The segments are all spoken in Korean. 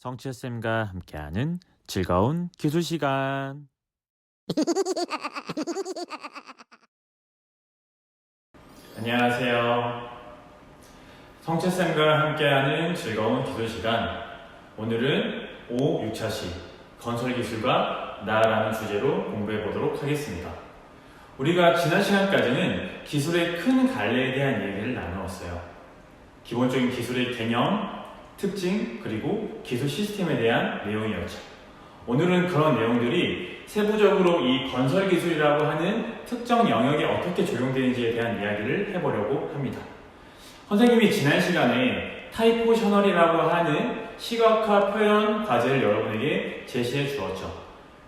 성채쌤과 함께하는 즐거운 기술 시간. 안녕하세요. 성채쌤과 함께하는 즐거운 기술 시간. 오늘은 5, 6차시 건설기술과 나라는 주제로 공부해 보도록 하겠습니다. 우리가 지난 시간까지는 기술의 큰 갈래에 대한 얘기를 나누었어요. 기본적인 기술의 개념, 특징, 그리고 기술 시스템에 대한 내용이었죠. 오늘은 그런 내용들이 세부적으로 이 건설기술이라고 하는 특정 영역에 어떻게 적용되는지에 대한 이야기를 해보려고 합니다. 선생님이 지난 시간에 타이포셔널이라고 하는 시각화 표현 과제를 여러분에게 제시해 주었죠.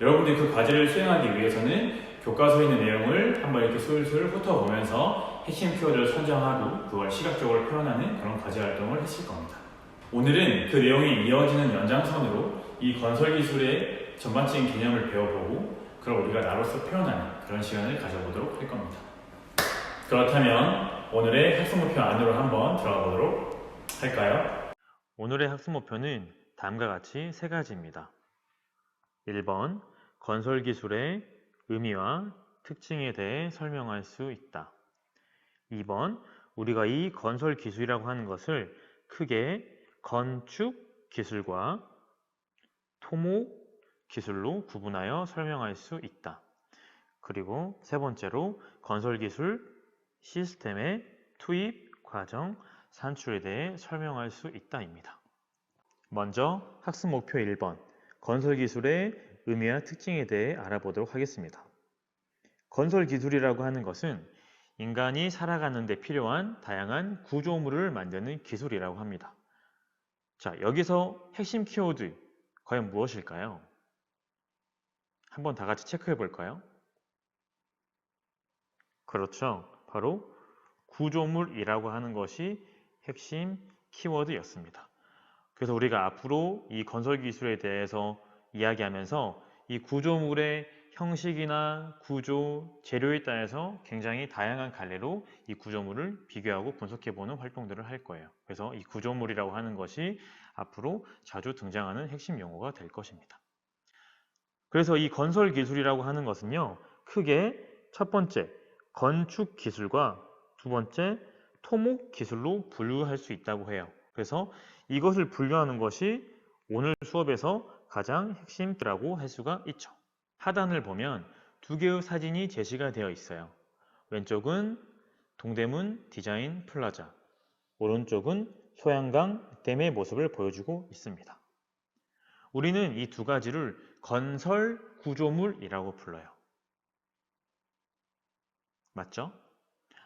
여러분들이 그 과제를 수행하기 위해서는 교과서에 있는 내용을 한번 이렇게 술술 훑어보면서 핵심 키워드를 선정하고 그걸 시각적으로 표현하는 그런 과제 활동을 했을 겁니다. 오늘은 그 내용이 이어지는 연장선으로 이 건설기술의 전반적인 개념을 배워보고 그걸 우리가 나로서 표현하는 그런 시간을 가져보도록 할 겁니다. 그렇다면 오늘의 학습 목표 안으로 한번 들어가 보도록 할까요? 오늘의 학습 목표는 다음과 같이 세 가지입니다. 1번, 건설기술의 의미와 특징에 대해 설명할 수 있다. 2번, 우리가 이 건설기술이라고 하는 것을 크게 건축 기술과 토목 기술로 구분하여 설명할 수 있다. 그리고 세 번째로 건설기술 시스템의 투입, 과정, 산출에 대해 설명할 수 있다입니다. 먼저 학습 목표 1번, 건설기술의 의미와 특징에 대해 알아보도록 하겠습니다. 건설기술이라고 하는 것은 인간이 살아가는 데 필요한 다양한 구조물을 만드는 기술이라고 합니다. 자, 여기서 핵심 키워드 과연 무엇일까요? 한번 다 같이 체크해 볼까요? 그렇죠. 바로 구조물이라고 하는 것이 핵심 키워드였습니다. 그래서 우리가 앞으로 이 건설 기술에 대해서 이야기하면서 이 구조물의 형식이나 구조, 재료에 따라서 굉장히 다양한 갈래로 이 구조물을 비교하고 분석해보는 활동들을 할 거예요. 그래서 이 구조물이라고 하는 것이 앞으로 자주 등장하는 핵심 용어가 될 것입니다. 그래서 이 건설 기술이라고 하는 것은요, 크게 첫 번째, 건축 기술과 두 번째, 토목 기술로 분류할 수 있다고 해요. 그래서 이것을 분류하는 것이 오늘 수업에서 가장 핵심이라고 할 수가 있죠. 하단을 보면 두 개의 사진이 제시가 되어 있어요. 왼쪽은 동대문 디자인 플라자, 오른쪽은 소양강 댐의 모습을 보여주고 있습니다. 우리는 이 두 가지를 건설 구조물이라고 불러요. 맞죠?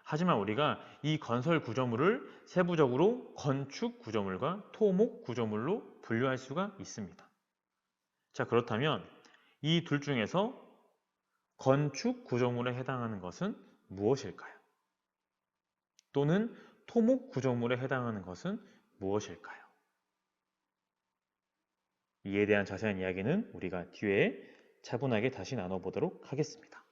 하지만 우리가 이 건설 구조물을 세부적으로 건축 구조물과 토목 구조물로 분류할 수가 있습니다. 자, 그렇다면 이 둘 중에서 건축 구조물에 해당하는 것은 무엇일까요? 또는 토목 구조물에 해당하는 것은 무엇일까요? 이에 대한 자세한 이야기는 우리가 뒤에 차분하게 다시 나눠보도록 하겠습니다.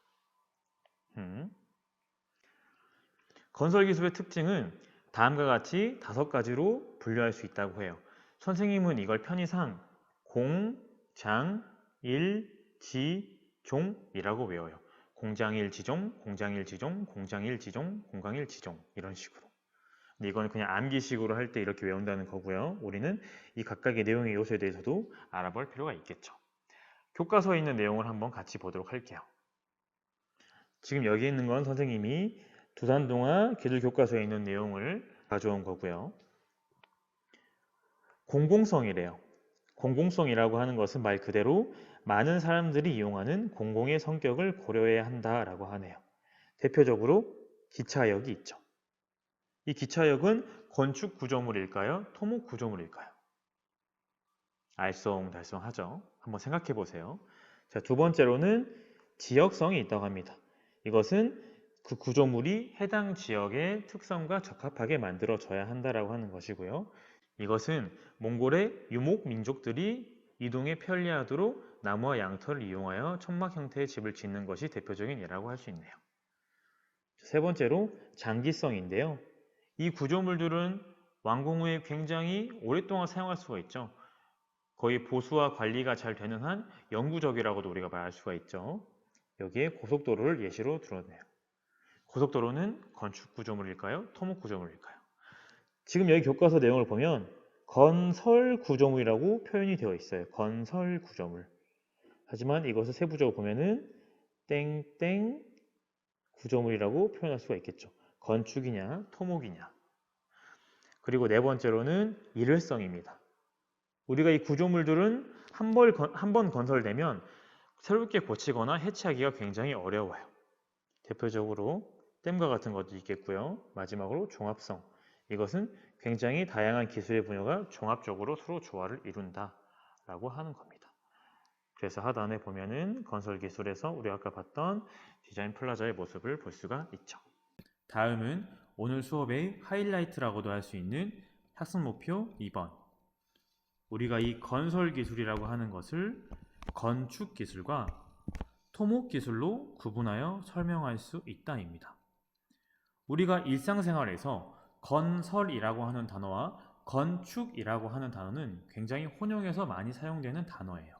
건설기술의 특징은 다음과 같이 5가지로 분류할 수 있다고 해요. 선생님은 이걸 편의상 공, 장, 일, 지, 종이라고 외워요. 공장일지종, 공장일지종, 공장일지종, 공강일지종 이런 식으로. 근데 이거는 그냥 암기식으로 할 때 이렇게 외운다는 거고요. 우리는 이 각각의 내용의 요소에 대해서도 알아볼 필요가 있겠죠. 교과서에 있는 내용을 한번 같이 보도록 할게요. 지금 여기 있는 건 선생님이 두산동화 기술교과서에 있는 내용을 가져온 거고요. 공공성이래요. 공공성이라고 하는 것은 말 그대로 많은 사람들이 이용하는 공공의 성격을 고려해야 한다라고 하네요. 대표적으로 기차역이 있죠. 이 기차역은 건축 구조물일까요? 토목 구조물일까요? 알쏭달쏭하죠. 한번 생각해 보세요. 자, 두 번째로는 지역성이 있다고 합니다. 이것은 그 구조물이 해당 지역의 특성과 적합하게 만들어져야 한다라고 하는 것이고요. 이것은 몽골의 유목 민족들이 이동에 편리하도록 나무와 양털을 이용하여 천막 형태의 집을 짓는 것이 대표적인 예라고 할 수 있네요. 세 번째로 장기성인데요. 이 구조물들은 완공 후에 굉장히 오랫동안 사용할 수가 있죠. 거의 보수와 관리가 잘 되는 한 영구적이라고도 우리가 말할 수가 있죠. 여기에 고속도로를 예시로 들었네요. 고속도로는 건축 구조물일까요? 토목 구조물일까요? 지금 여기 교과서 내용을 보면 건설 구조물이라고 표현이 되어 있어요. 건설 구조물. 하지만 이것을 세부적으로 보면은 땡땡 구조물이라고 표현할 수가 있겠죠. 건축이냐 토목이냐. 그리고 네 번째로는 일회성입니다. 우리가 이 구조물들은 한 번 건설되면 새롭게 고치거나 해체하기가 굉장히 어려워요. 대표적으로 댐과 같은 것도 있겠고요. 마지막으로 종합성. 이것은 굉장히 다양한 기술의 분야가 종합적으로 서로 조화를 이룬다라고 하는 겁니다. 그래서 하단에 보면은 건설 기술에서 우리가 아까 봤던 디자인 플라자의 모습을 볼 수가 있죠. 다음은 오늘 수업의 하이라이트라고도 할 수 있는 학습 목표 2번. 우리가 이 건설 기술이라고 하는 것을 건축 기술과 토목 기술로 구분하여 설명할 수 있다입니다. 우리가 일상생활에서 건설이라고 하는 단어와 건축이라고 하는 단어는 굉장히 혼용해서 많이 사용되는 단어예요.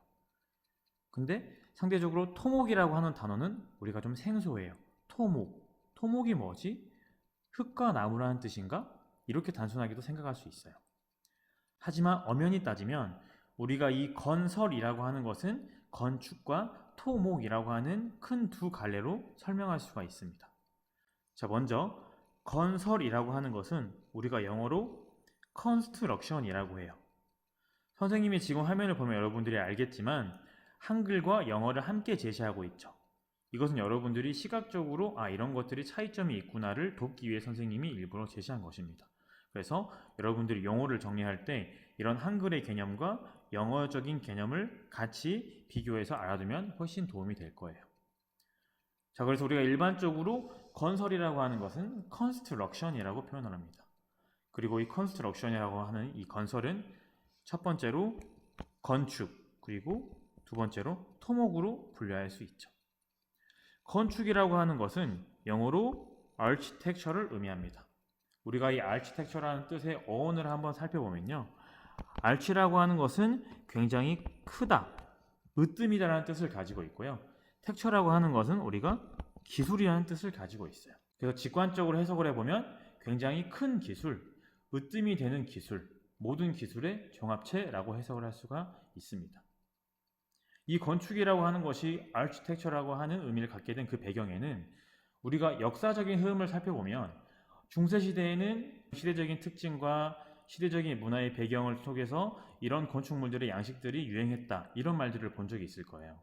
근데 상대적으로 토목이라고 하는 단어는 우리가 좀 생소해요. 토목이 뭐지? 흙과 나무라는 뜻인가? 이렇게 단순하게도 생각할 수 있어요. 하지만 엄연히 따지면 우리가 이 건설이라고 하는 것은 건축과 토목이라고 하는 큰 두 갈래로 설명할 수가 있습니다. 자, 먼저 건설이라고 하는 것은 우리가 영어로 construction이라고 해요. 선생님이 지금 화면을 보면 여러분들이 알겠지만 한글과 영어를 함께 제시하고 있죠. 이것은 여러분들이 시각적으로 이런 것들이 차이점이 있구나를 돕기 위해 선생님이 일부러 제시한 것입니다. 그래서 여러분들이 용어를 정리할 때 이런 한글의 개념과 영어적인 개념을 같이 비교해서 알아두면 훨씬 도움이 될 거예요. 자, 그래서 우리가 일반적으로 건설이라고 하는 것은 construction이라고 표현을 합니다. 그리고 이 construction이라고 하는 이 건설은 첫 번째로 건축, 그리고 두 번째로 토목으로 분류할 수 있죠. 건축이라고 하는 것은 영어로 architecture를 의미합니다. 우리가 이 architecture라는 뜻의 어원을 한번 살펴보면요. arch라고 하는 것은 굉장히 크다, 으뜸이다라는 뜻을 가지고 있고요. texture라고 하는 것은 우리가 기술이라는 뜻을 가지고 있어요. 그래서 직관적으로 해석을 해보면 굉장히 큰 기술, 으뜸이 되는 기술, 모든 기술의 종합체라고 해석을 할 수가 있습니다. 이 건축이라고 하는 것이 architecture라고 하는 의미를 갖게 된 그 배경에는 우리가 역사적인 흐름을 살펴보면 중세시대에는 시대적인 특징과 시대적인 문화의 배경을 속에서 이런 건축물들의 양식들이 유행했다, 이런 말들을 본 적이 있을 거예요.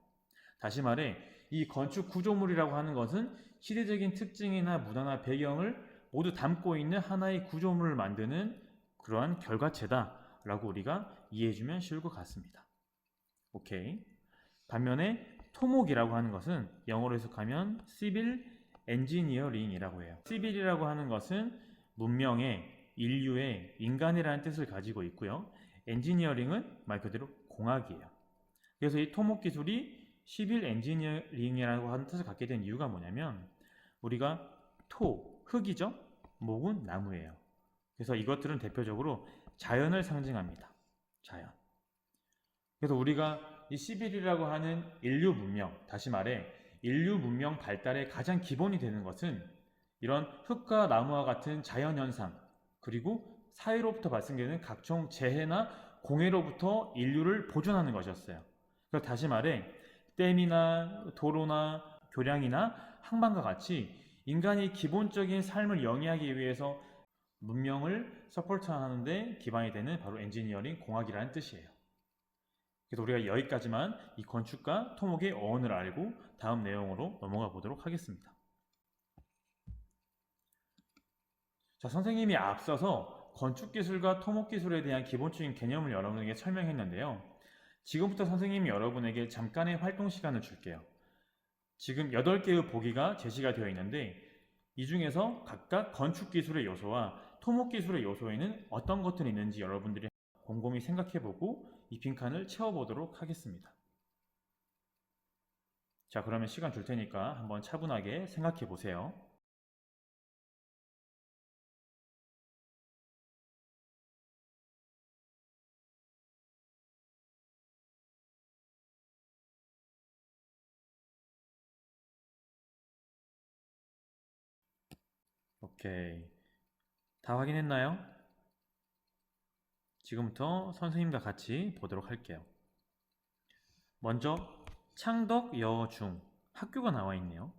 다시 말해 이 건축 구조물이라고 하는 것은 시대적인 특징이나 문화나 배경을 모두 담고 있는 하나의 구조물을 만드는 그러한 결과체다 라고 우리가 이해해주면 쉬울 것 같습니다. 오케이. 반면에 토목이라고 하는 것은 영어로 해석하면 Civil Engineering이라고 해요. Civil이라고 하는 것은 문명의, 인류의, 인간이라는 뜻을 가지고 있고요. Engineering은 말 그대로 공학이에요. 그래서 이 토목 기술이 Civil Engineering이라고 하는 뜻을 갖게 된 이유가 뭐냐면 우리가 흙이죠? 목은 나무예요. 그래서 이것들은 대표적으로 자연을 상징합니다. 자연. 그래서 우리가 이 시빌이라고 하는 인류 문명, 다시 말해 인류 문명 발달의 가장 기본이 되는 것은 이런 흙과 나무와 같은 자연현상, 그리고 사회로부터 발생되는 각종 재해나 공해로부터 인류를 보존하는 것이었어요. 그래서 다시 말해 댐이나 도로나 교량이나 항만과 같이 인간이 기본적인 삶을 영위하기 위해서 문명을 서포트하는 데 기반이 되는 바로 엔지니어링, 공학이라는 뜻이에요. 그래서 우리가 여기까지만 이 건축과 토목의 어원을 알고 다음 내용으로 넘어가 보도록 하겠습니다. 자, 선생님이 앞서서 건축기술과 토목기술에 대한 기본적인 개념을 여러분에게 설명했는데요. 지금부터 선생님이 여러분에게 잠깐의 활동 시간을 줄게요. 지금 8개의 보기가 제시가 되어 있는데 이 중에서 각각 건축기술의 요소와 토목기술의 요소에는 어떤 것들이 있는지 여러분들이 곰곰이 생각해보고 이 빈칸을 채워보도록 하겠습니다. 자, 그러면 시간 줄 테니까 한번 차분하게 생각해보세요. 오케이. 다 확인했나요? 지금부터 선생님과 같이 보도록 할게요. 먼저 창덕 여중 학교가 나와 있네요.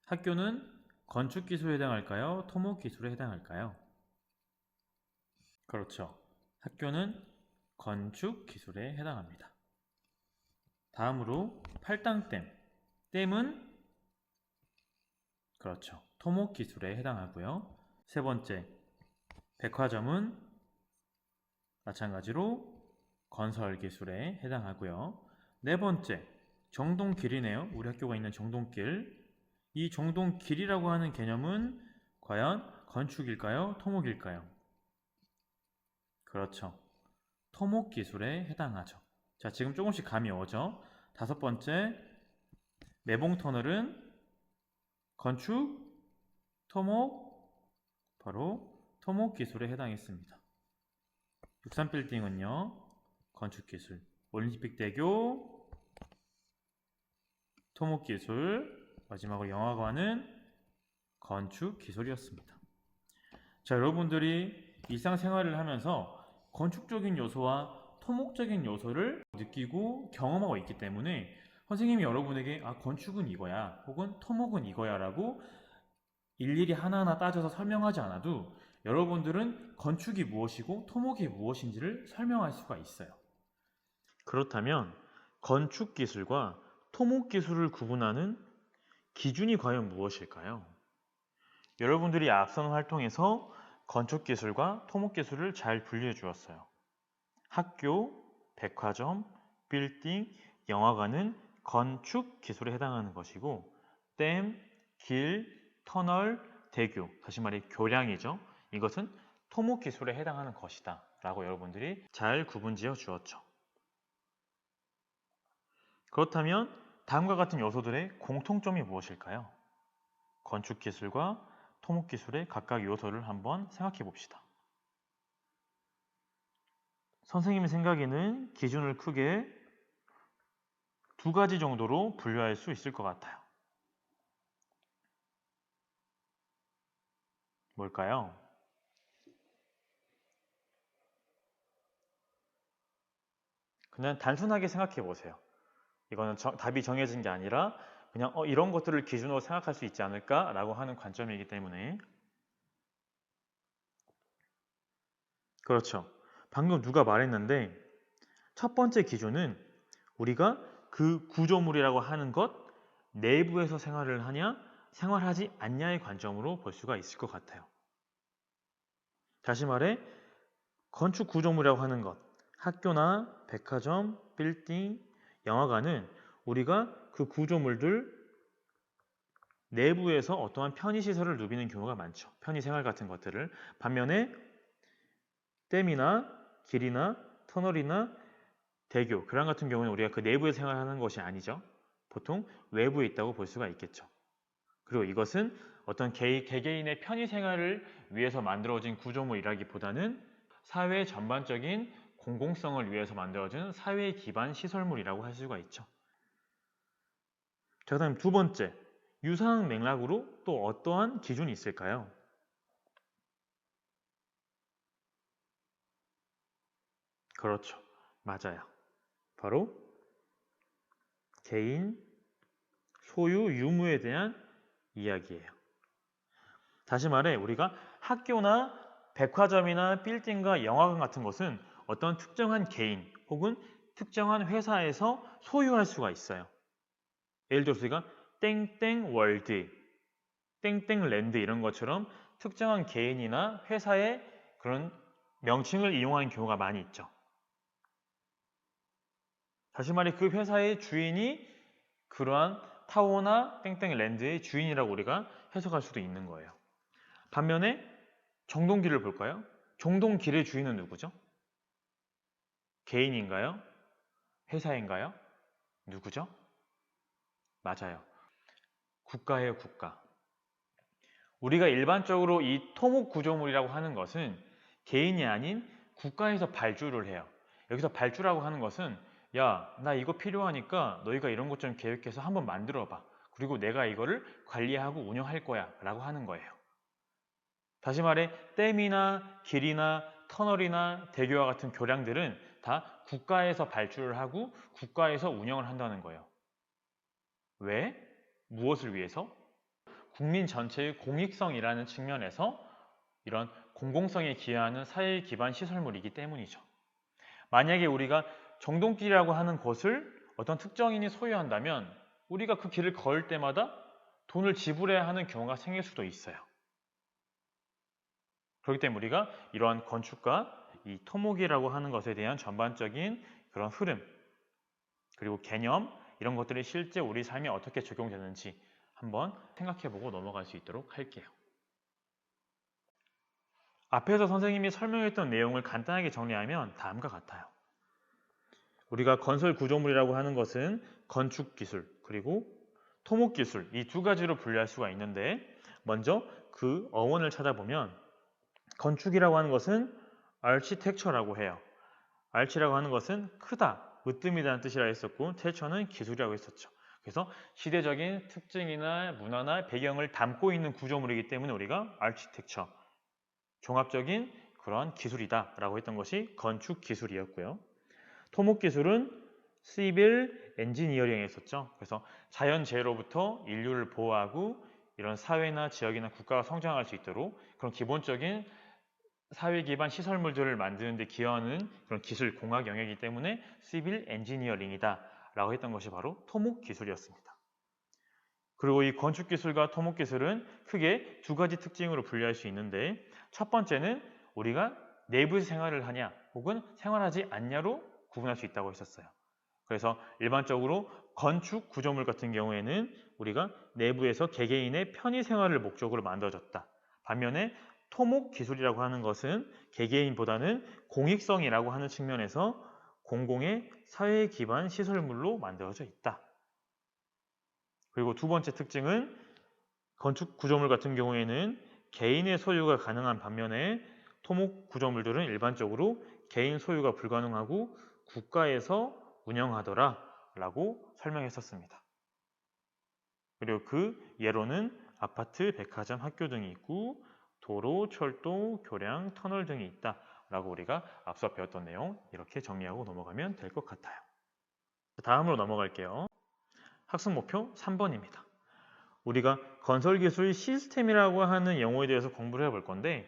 학교는 건축기술에 해당할까요? 토목기술에 해당할까요? 그렇죠. 학교는 건축기술에 해당합니다. 다음으로 팔당댐. 댐은 그렇죠. 토목기술에 해당하고요. 세 번째, 백화점은 마찬가지로 건설기술에 해당하고요. 네 번째, 정동길이네요. 우리 학교가 있는 정동길. 이 정동길이라고 하는 개념은 과연 건축일까요? 토목일까요? 그렇죠. 토목기술에 해당하죠. 자, 지금 조금씩 감이 오죠? 다섯 번째, 매봉터널은 건축, 토목, 바로 토목기술에 해당했습니다. 63빌딩은요, 건축기술. 올림픽대교, 토목기술, 마지막으로 영화관은 건축기술이었습니다. 자, 여러분들이 일상생활을 하면서 건축적인 요소와 토목적인 요소를 느끼고 경험하고 있기 때문에 선생님이 여러분에게 건축은 이거야 혹은 토목은 이거야 라고 일일이 하나하나 따져서 설명하지 않아도 여러분들은 건축이 무엇이고 토목이 무엇인지를 설명할 수가 있어요. 그렇다면 건축기술과 토목기술을 구분하는 기준이 과연 무엇일까요? 여러분들이 앞선 활동에서 건축기술과 토목기술을 잘 분리해 주었어요. 학교, 백화점, 빌딩, 영화관은 건축기술에 해당하는 것이고 댐, 길, 터널, 대교, 다시 말해 교량이죠. 이것은 토목기술에 해당하는 것이다 라고 여러분들이 잘 구분지어 주었죠. 그렇다면 다음과 같은 요소들의 공통점이 무엇일까요? 건축기술과 토목기술의 각각 요소를 한번 생각해 봅시다. 선생님의 생각에는 기준을 크게 두 가지 정도로 분류할 수 있을 것 같아요. 뭘까요? 그냥 단순하게 생각해 보세요. 이거는 답이 정해진 게 아니라 그냥 이런 것들을 기준으로 생각할 수 있지 않을까라고 하는 관점이기 때문에 그렇죠. 방금 누가 말했는데 첫 번째 기준은 우리가 그 구조물이라고 하는 것 내부에서 생활을 하냐 생활하지 않냐의 관점으로 볼 수가 있을 것 같아요. 다시 말해 건축 구조물이라고 하는 것 학교나 백화점, 빌딩, 영화관은 우리가 그 구조물들 내부에서 어떠한 편의시설을 누비는 경우가 많죠. 편의생활 같은 것들을. 반면에 댐이나 길이나 터널이나 대교, 교량 같은 경우는 우리가 그 내부에 생활하는 것이 아니죠. 보통 외부에 있다고 볼 수가 있겠죠. 그리고 이것은 어떤 개개인의 편의생활을 위해서 만들어진 구조물이라기보다는 사회 전반적인 공공성을 위해서 만들어진 사회 기반 시설물이라고 할 수가 있죠. 자, 그다음 두 번째, 유사한 맥락으로 또 어떠한 기준이 있을까요? 그렇죠. 맞아요. 바로 개인, 소유, 유무에 대한 이야기예요. 다시 말해 우리가 학교나 백화점이나 빌딩과 영화관 같은 것은 어떤 특정한 개인 혹은 특정한 회사에서 소유할 수가 있어요. 예를 들어서 우리가 땡땡 월드, 땡땡 랜드 이런 것처럼 특정한 개인이나 회사의 그런 명칭을 이용하는 경우가 많이 있죠. 다시 말해 그 회사의 주인이 그러한 타워나 땡땡 랜드의 주인이라고 우리가 해석할 수도 있는 거예요. 반면에 정동길을 볼까요? 정동길의 주인은 누구죠? 개인인가요? 회사인가요? 누구죠? 맞아요. 국가예요, 국가. 우리가 일반적으로 이 토목 구조물이라고 하는 것은 개인이 아닌 국가에서 발주를 해요. 여기서 발주라고 하는 것은 야, 나 이거 필요하니까 너희가 이런 것 좀 계획해서 한번 만들어 봐. 그리고 내가 이거를 관리하고 운영할 거야 라고 하는 거예요. 다시 말해 댐이나 길이나 터널이나 대교와 같은 교량들은 다 국가에서 발주를 하고 국가에서 운영을 한다는 거예요. 왜? 무엇을 위해서? 국민 전체의 공익성이라는 측면에서 이런 공공성에 기여하는 사회 기반 시설물이기 때문이죠. 만약에 우리가 정동길이라고 하는 곳을 어떤 특정인이 소유한다면 우리가 그 길을 걸을 때마다 돈을 지불해야 하는 경우가 생길 수도 있어요. 그렇기 때문에 우리가 이러한 건축과 이 토목이라고 하는 것에 대한 전반적인 그런 흐름 그리고 개념 이런 것들이 실제 우리 삶에 어떻게 적용되는지 한번 생각해보고 넘어갈 수 있도록 할게요. 앞에서 선생님이 설명했던 내용을 간단하게 정리하면 다음과 같아요. 우리가 건설 구조물이라고 하는 것은 건축 기술 그리고 토목 기술 이 두 가지로 분류할 수가 있는데 먼저 그 어원을 찾아보면 건축이라고 하는 것은 architecture라고 해요. arch라고 하는 것은 크다, 으뜸이라는 뜻이라 했었고 texture는 기술이라고 했었죠. 그래서 시대적인 특징이나 문화나 배경을 담고 있는 구조물이기 때문에 우리가 architecture, 종합적인 그런 기술이다 라고 했던 것이 건축 기술이었고요. 토목 기술은 civil engineering에 있었죠. 그래서 자연재해로부터 인류를 보호하고 이런 사회나 지역이나 국가가 성장할 수 있도록 그런 기본적인 사회 기반 시설물들을 만드는 데 기여하는 그런 기술 공학 영역이기 때문에 civil engineering이다 라고 했던 것이 바로 토목 기술이었습니다. 그리고 이 건축 기술과 토목 기술은 크게 두 가지 특징으로 분류할 수 있는데 첫 번째는 우리가 내부에서 생활을 하냐 혹은 생활하지 않냐로 구분할 수 있다고 했었어요. 그래서 일반적으로 건축 구조물 같은 경우에는 우리가 내부에서 개개인의 편의 생활을 목적으로 만들어졌다. 반면에 토목 기술이라고 하는 것은 개개인보다는 공익성이라고 하는 측면에서 공공의 사회 기반 시설물로 만들어져 있다. 그리고 두 번째 특징은 건축 구조물 같은 경우에는 개인의 소유가 가능한 반면에 토목 구조물들은 일반적으로 개인 소유가 불가능하고 국가에서 운영하더라 라고 설명했었습니다. 그리고 그 예로는 아파트, 백화점, 학교 등이 있고 도로, 철도, 교량, 터널 등이 있다 라고 우리가 앞서 배웠던 내용 이렇게 정리하고 넘어가면 될 것 같아요. 다음으로 넘어갈게요. 학습 목표 3번입니다. 우리가 건설기술 시스템이라고 하는 용어에 대해서 공부를 해볼 건데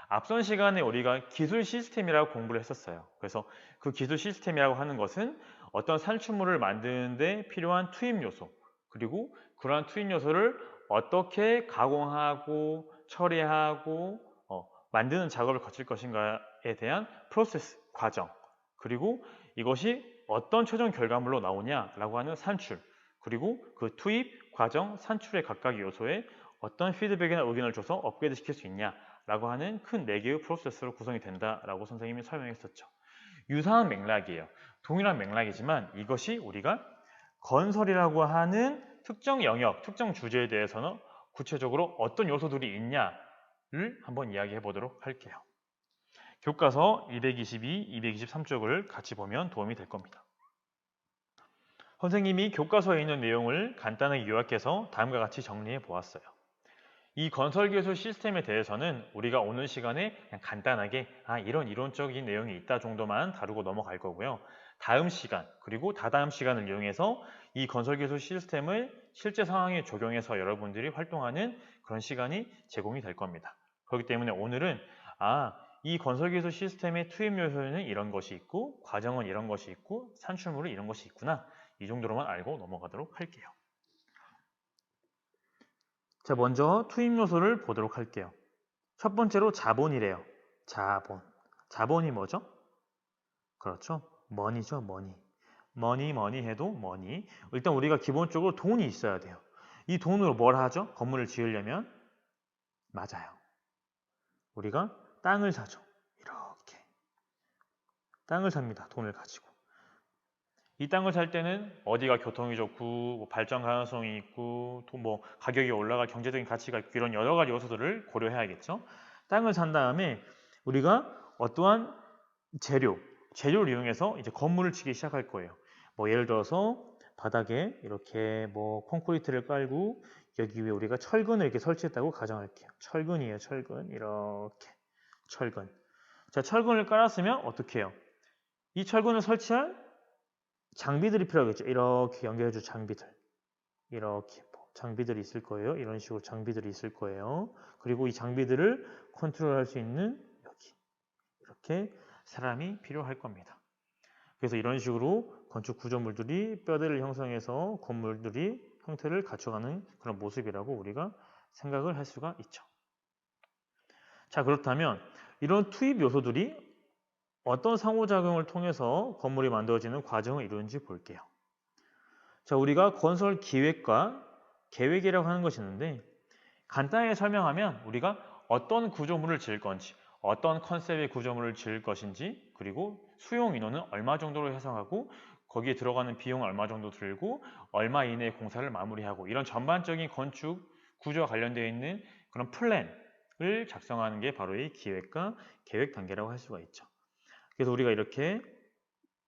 앞선 시간에 우리가 기술 시스템이라고 공부를 했었어요. 그래서 그 기술 시스템이라고 하는 것은 어떤 산출물을 만드는 데 필요한 투입 요소 그리고 그러한 투입 요소를 어떻게 가공하고 처리하고 만드는 작업을 거칠 것인가에 대한 프로세스, 과정 그리고 이것이 어떤 최종 결과물로 나오냐라고 하는 산출 그리고 그 투입, 과정, 산출의 각각의 요소에 어떤 피드백이나 의견을 줘서 업그레이드 시킬 수 있냐라고 하는 큰 4개의 프로세스로 구성이 된다라고 선생님이 설명했었죠. 유사한 맥락이에요. 동일한 맥락이지만 이것이 우리가 건설이라고 하는 특정 영역, 특정 주제에 대해서는 구체적으로 어떤 요소들이 있냐를 한번 이야기해 보도록 할게요. 교과서 222, 223쪽을 같이 보면 도움이 될 겁니다. 선생님이 교과서에 있는 내용을 간단하게 요약해서 다음과 같이 정리해 보았어요. 이 건설기술 시스템에 대해서는 우리가 오늘 시간에 그냥 간단하게 이런 이론적인 내용이 있다 정도만 다루고 넘어갈 거고요. 다음 시간 그리고 다다음 시간을 이용해서 이 건설기술 시스템을 실제 상황에 적용해서 여러분들이 활동하는 그런 시간이 제공이 될 겁니다. 그렇기 때문에 오늘은 이 건설기술 시스템의 투입 요소에는 이런 것이 있고 과정은 이런 것이 있고 산출물은 이런 것이 있구나. 이 정도로만 알고 넘어가도록 할게요. 자, 먼저 투입 요소를 보도록 할게요. 첫 번째로 자본이래요. 자본. 자본이 뭐죠? 그렇죠. 머니죠, 머니. 머니 해도 머니. 일단 우리가 기본적으로 돈이 있어야 돼요. 이 돈으로 뭘 하죠? 건물을 지으려면? 맞아요. 우리가 땅을 사죠. 이렇게. 땅을 삽니다. 돈을 가지고. 이 땅을 살 때는 어디가 교통이 좋고 발전 가능성이 있고 또 가격이 올라갈 경제적인 가치가 있고 이런 여러 가지 요소들을 고려해야겠죠. 땅을 산 다음에 우리가 어떠한 재료를 이용해서 이제 건물을 짓기 시작할 거예요. 예를 들어서 바닥에 이렇게 뭐 콘크리트를 깔고 여기 위에 우리가 철근을 이렇게 설치했다고 가정할게요. 철근이에요, 철근. 이렇게 철근. 자, 철근을 깔았으면 어떻게 해요? 이 철근을 설치할 장비들이 필요하겠죠. 이렇게 연결해줄 장비들. 이렇게 장비들이 있을 거예요. 이런 식으로 장비들이 있을 거예요. 그리고 이 장비들을 컨트롤할 수 있는 여기 이렇게 사람이 필요할 겁니다. 그래서 이런 식으로 건축 구조물들이 뼈대를 형성해서 건물들이 형태를 갖춰가는 그런 모습이라고 우리가 생각을 할 수가 있죠. 자, 그렇다면 이런 투입 요소들이 어떤 상호작용을 통해서 건물이 만들어지는 과정을 이루는지 볼게요. 자, 우리가 건설 기획과 계획이라고 하는 것이 있는데 간단하게 설명하면 우리가 어떤 구조물을 지을 건지 어떤 컨셉의 구조물을 지을 것인지 그리고 수용 인원은 얼마 정도로 형성하고 거기에 들어가는 비용은 얼마 정도 들고 얼마 이내에 공사를 마무리하고 이런 전반적인 건축 구조와 관련되어 있는 그런 플랜을 작성하는 게 바로 이 기획과 계획 단계라고 할 수가 있죠. 그래서 우리가 이렇게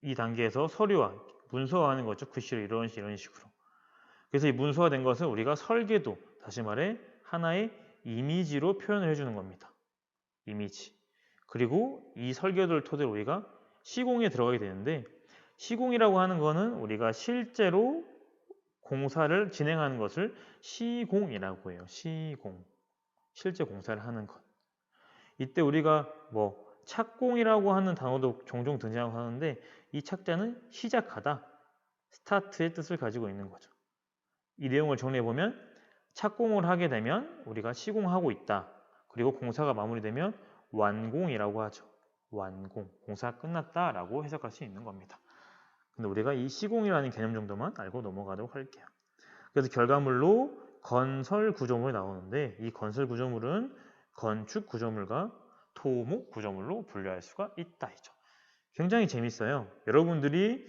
이 단계에서 서류화, 문서화하는 거죠. 글씨로 이런 식으로. 그래서 이 문서화된 것을 우리가 설계도, 다시 말해 하나의 이미지로 표현을 해주는 겁니다. 이미지. 그리고 이 설계도를 토대로 우리가 시공에 들어가게 되는데 시공이라고 하는 거는 우리가 실제로 공사를 진행하는 것을 시공이라고 해요. 시공. 실제 공사를 하는 것. 이때 우리가 뭐 착공이라고 하는 단어도 종종 등장하고 하는데 이 착자는 시작하다, 스타트의 뜻을 가지고 있는 거죠. 이 내용을 정리해보면 착공을 하게 되면 우리가 시공하고 있다. 그리고 공사가 마무리되면 완공이라고 하죠. 완공, 공사가 끝났다라고 해석할 수 있는 겁니다. 근데 우리가 이 시공이라는 개념 정도만 알고 넘어가도록 할게요. 그래서 결과물로 건설 구조물이 나오는데 이 건설 구조물은 건축 구조물과 토목 구조물로 분류할 수가 있다이죠. 굉장히 재밌어요. 여러분들이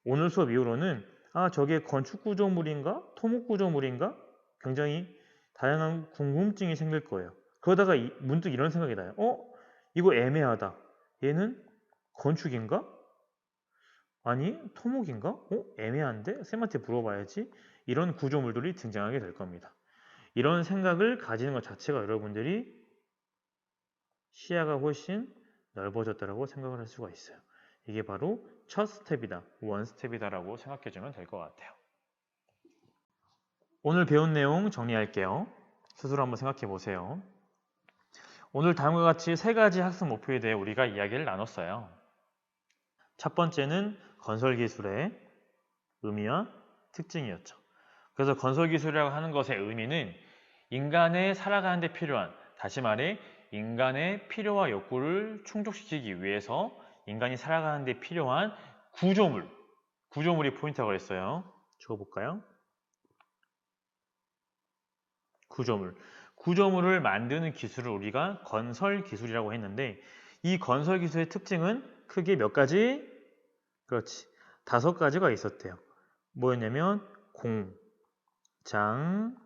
오늘 수업 이후로는 저게 건축 구조물인가? 토목 구조물인가? 굉장히 다양한 궁금증이 생길 거예요. 그러다가 문득 이런 생각이 나요. 이거 애매하다. 얘는 건축인가? 아니, 토목인가? 애매한데? 쌤한테 물어봐야지. 이런 구조물들이 등장하게 될 겁니다. 이런 생각을 가지는 것 자체가 여러분들이 시야가 훨씬 넓어졌다고 생각을 할 수가 있어요. 이게 바로 첫 스텝이다, 원 스텝이다라고 생각해주면 될 것 같아요. 오늘 배운 내용 정리할게요. 스스로 한번 생각해 보세요. 오늘 다음과 같이 세 가지 학습 목표에 대해 우리가 이야기를 나눴어요. 첫 번째는 건설 기술의 의미와 특징이었죠. 그래서 건설 기술이라고 하는 것의 의미는 인간의 살아가는 데 필요한, 다시 말해 인간의 필요와 욕구를 충족시키기 위해서 인간이 살아가는 데 필요한 구조물이 포인트라고 했어요. 적어볼까요? 구조물을 만드는 기술을 우리가 건설 기술이라고 했는데 이 건설 기술의 특징은 크게 몇 가지? 그렇지. 5가지가 있었대요. 뭐였냐면 공, 장,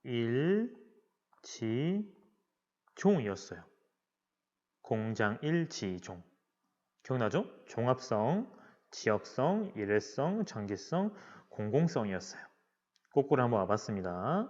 일, 지, 종이었어요. 공장, 일, 지, 종. 기억나죠? 종합성, 지역성, 일회성, 장기성, 공공성이었어요. 거꾸로 한번 와봤습니다.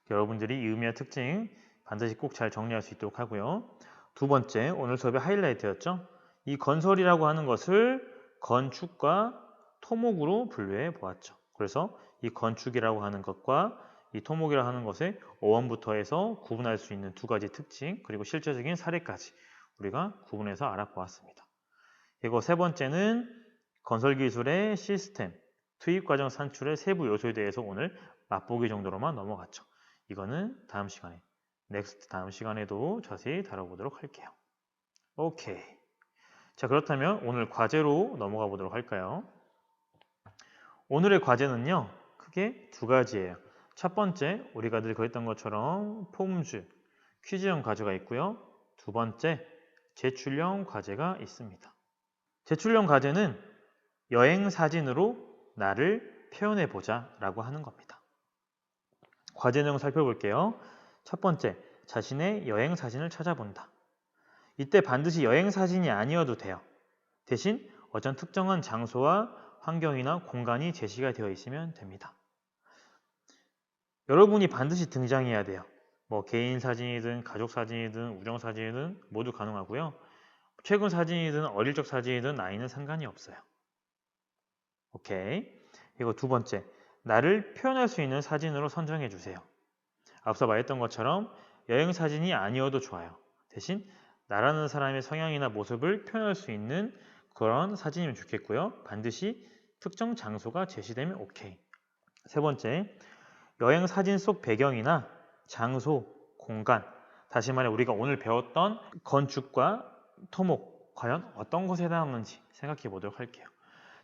여러분들이 이 의미와 특징 반드시 꼭 잘 정리할 수 있도록 하고요. 두 번째, 오늘 수업의 하이라이트였죠. 이 건설이라고 하는 것을 건축과 토목으로 분류해 보았죠. 그래서 이 건축이라고 하는 것과 이 토목이라고 하는 것의 어원부터 해서 구분할 수 있는 2가지 특징, 그리고 실제적인 사례까지 우리가 구분해서 알아보았습니다. 그리고 세 번째는 건설기술의 시스템, 투입과정 산출의 세부 요소에 대해서 오늘 맛보기 정도로만 넘어갔죠. 이거는 다음 시간에, 다음 시간에도 자세히 다뤄보도록 할게요. 오케이. 자, 그렇다면 오늘 과제로 넘어가 보도록 할까요? 오늘의 과제는요, 크게 2가지예요. 첫 번째, 우리가 늘 그랬던 것처럼 폼즈, 퀴즈형 과제가 있고요. 두 번째, 제출형 과제가 있습니다. 제출형 과제는 여행 사진으로 나를 표현해보자 라고 하는 겁니다. 과제 내용 살펴볼게요. 첫 번째, 자신의 여행 사진을 찾아본다. 이때 반드시 여행 사진이 아니어도 돼요. 대신 어떤 특정한 장소와 환경이나 공간이 제시가 되어 있으면 됩니다. 여러분이 반드시 등장해야 돼요. 뭐 개인 사진이든 가족 사진이든 우정 사진이든 모두 가능하고요. 최근 사진이든 어릴 적 사진이든 나이는 상관이 없어요. 오케이. 이거 두 번째, 나를 표현할 수 있는 사진으로 선정해 주세요. 앞서 말했던 것처럼 여행 사진이 아니어도 좋아요. 대신 나라는 사람의 성향이나 모습을 표현할 수 있는 그런 사진이면 좋겠고요. 반드시 특정 장소가 제시되면 오케이. 세 번째, 여행 사진 속 배경이나 장소, 공간, 다시 말해 우리가 오늘 배웠던 건축과 토목, 과연 어떤 것에 해당하는지 생각해 보도록 할게요.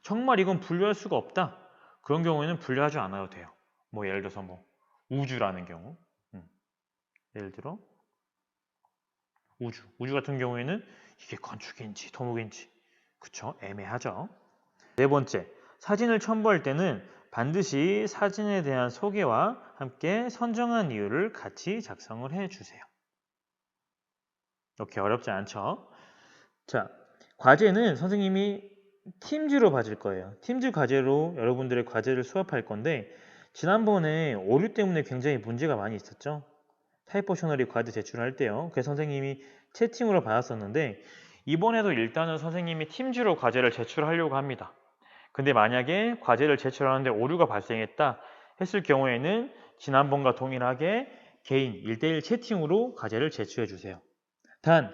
정말 이건 분류할 수가 없다. 그런 경우에는 분류하지 않아도 돼요. 뭐 예를 들어서 뭐 우주라는 경우, 예를 들어 우주 같은 경우에는 이게 건축인지 토목인지 그쵸? 애매하죠. 네 번째, 사진을 첨부할 때는 반드시 사진에 대한 소개와 함께 선정한 이유를 같이 작성을 해주세요. 이렇게 어렵지 않죠? 자, 과제는 선생님이 팀즈로 봐줄 거예요. 팀즈 과제로 여러분들의 과제를 수업할 건데 지난번에 오류 때문에 굉장히 문제가 많이 있었죠. 타이포셔널이 과제 제출할 때요. 그래서 선생님이 채팅으로 받았었는데 이번에도 일단은 선생님이 팀즈로 과제를 제출하려고 합니다. 근데 만약에 과제를 제출하는데 오류가 발생했다 했을 경우에는 지난번과 동일하게 개인 1대1 채팅으로 과제를 제출해 주세요. 단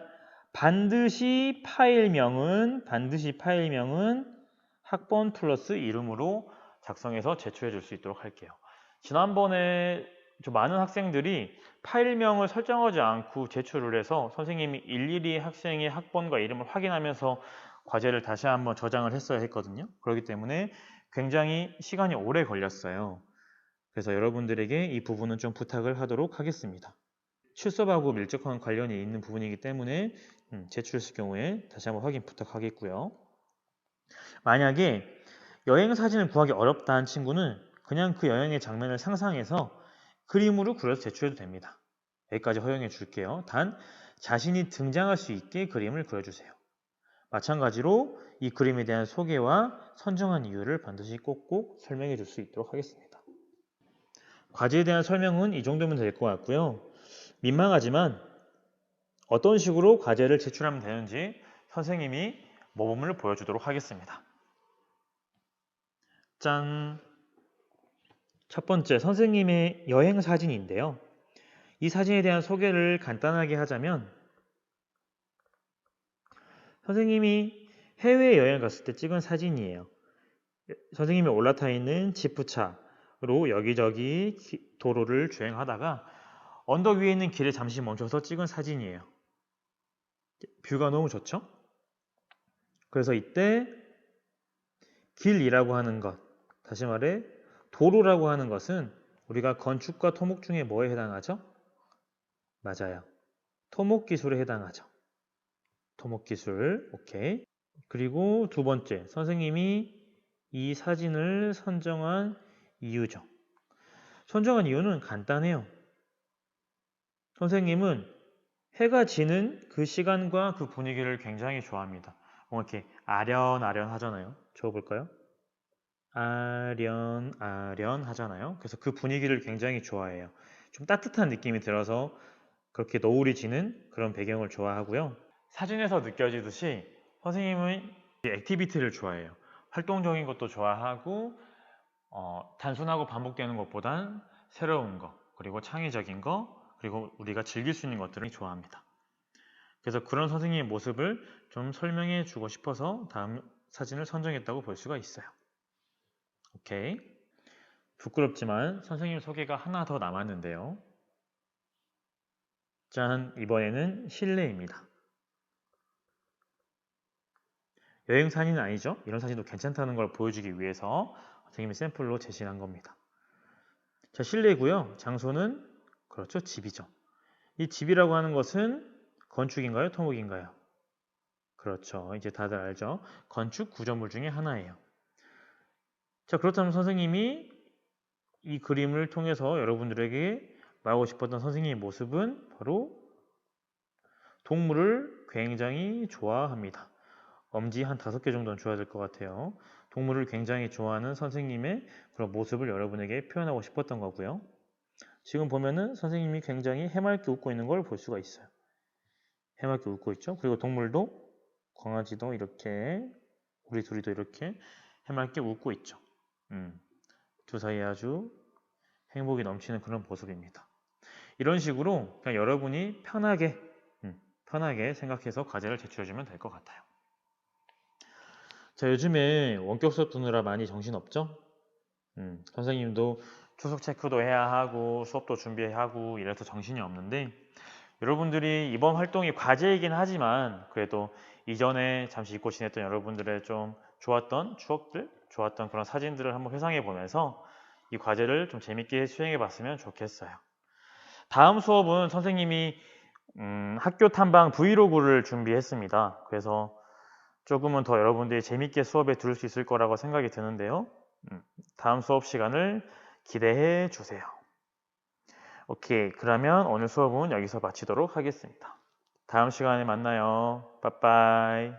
반드시 파일명은 학번 플러스 이름으로 작성해서 제출해 줄 수 있도록 할게요. 지난번에 좀 많은 학생들이 파일명을 설정하지 않고 제출을 해서 선생님이 일일이 학생의 학번과 이름을 확인하면서 과제를 다시 한번 저장을 했어야 했거든요. 그렇기 때문에 굉장히 시간이 오래 걸렸어요. 그래서 여러분들에게 이 부분은 좀 부탁을 하도록 하겠습니다. 출석하고 밀접한 관련이 있는 부분이기 때문에 제출했을 경우에 다시 한번 확인 부탁하겠고요. 만약에 여행 사진을 구하기 어렵다는 친구는 그냥 그 여행의 장면을 상상해서 그림으로 그려서 제출해도 됩니다. 여기까지 허용해 줄게요. 단 자신이 등장할 수 있게 그림을 그려주세요. 마찬가지로 이 그림에 대한 소개와 선정한 이유를 반드시 꼭꼭 설명해 줄 수 있도록 하겠습니다. 과제에 대한 설명은 이 정도면 될 것 같고요. 민망하지만 어떤 식으로 과제를 제출하면 되는지 선생님이 모범을 보여주도록 하겠습니다. 짠! 첫 번째, 선생님의 여행 사진인데요. 이 사진에 대한 소개를 간단하게 하자면 선생님이 해외여행 갔을 때 찍은 사진이에요. 선생님이 올라타 있는 지프차로 여기저기 도로를 주행하다가 언덕 위에 있는 길에 잠시 멈춰서 찍은 사진이에요. 뷰가 너무 좋죠? 그래서 이때 길이라고 하는 것, 다시 말해 도로라고 하는 것은 우리가 건축과 토목 중에 뭐에 해당하죠? 맞아요. 토목기술에 해당하죠. 토목기술, 오케이. 그리고 두 번째, 선생님이 이 사진을 선정한 이유죠. 선정한 이유는 간단해요. 선생님은 해가 지는 그 시간과 그 분위기를 굉장히 좋아합니다. 뭔가 이렇게 아련아련 하잖아요. 적어볼까요? 아련 하잖아요. 그래서 그 분위기를 굉장히 좋아해요. 좀 따뜻한 느낌이 들어서 그렇게 노을이 지는 그런 배경을 좋아하고요. 사진에서 느껴지듯이 선생님은 액티비티를 좋아해요. 활동적인 것도 좋아하고 단순하고 반복되는 것보단 새로운 거, 그리고 창의적인 거, 그리고 우리가 즐길 수 있는 것들을 좋아합니다. 그래서 그런 선생님의 모습을 좀 설명해 주고 싶어서 다음 사진을 선정했다고 볼 수가 있어요. 오케이. 부끄럽지만 선생님 소개가 하나 더 남았는데요. 짠, 이번에는 실내입니다. 여행 사진은 아니죠. 이런 사진도 괜찮다는 걸 보여주기 위해서 선생님이 샘플로 제시한 겁니다. 자, 실내고요. 장소는 그렇죠. 집이죠. 이 집이라고 하는 것은 건축인가요? 토목인가요? 그렇죠. 이제 다들 알죠. 건축 구조물 중에 하나예요. 자, 그렇다면 선생님이 이 그림을 통해서 여러분들에게 말하고 싶었던 선생님의 모습은 바로 동물을 굉장히 좋아합니다. 엄지 한 5개 정도는 줘야 될 것 같아요. 동물을 굉장히 좋아하는 선생님의 그런 모습을 여러분에게 표현하고 싶었던 거고요. 지금 보면은 선생님이 굉장히 해맑게 웃고 있는 걸 볼 수가 있어요. 해맑게 웃고 있죠. 그리고 동물도 강아지도 이렇게 우리 둘이도 이렇게 해맑게 웃고 있죠. 두 사이에 아주 행복이 넘치는 그런 모습입니다. 이런 식으로 그냥 여러분이 편하게 생각해서 과제를 제출해주면 될 것 같아요. 자, 요즘에 원격 수업 듣느라 많이 정신없죠? 선생님도 출석 체크도 해야 하고 수업도 준비해야 하고 이래서 정신이 없는데 여러분들이 이번 활동이 과제이긴 하지만 그래도 이전에 잠시 잊고 지냈던 여러분들의 좀 좋았던 추억들, 좋았던 그런 사진들을 한번 회상해 보면서 이 과제를 좀 재밌게 수행해 봤으면 좋겠어요. 다음 수업은 선생님이 학교 탐방 브이로그를 준비했습니다. 그래서 조금은 더 여러분들이 재밌게 수업에 들을 수 있을 거라고 생각이 드는데요. 다음 수업 시간을 기대해 주세요. 오케이, 그러면 오늘 수업은 여기서 마치도록 하겠습니다. 다음 시간에 만나요. 빠빠이.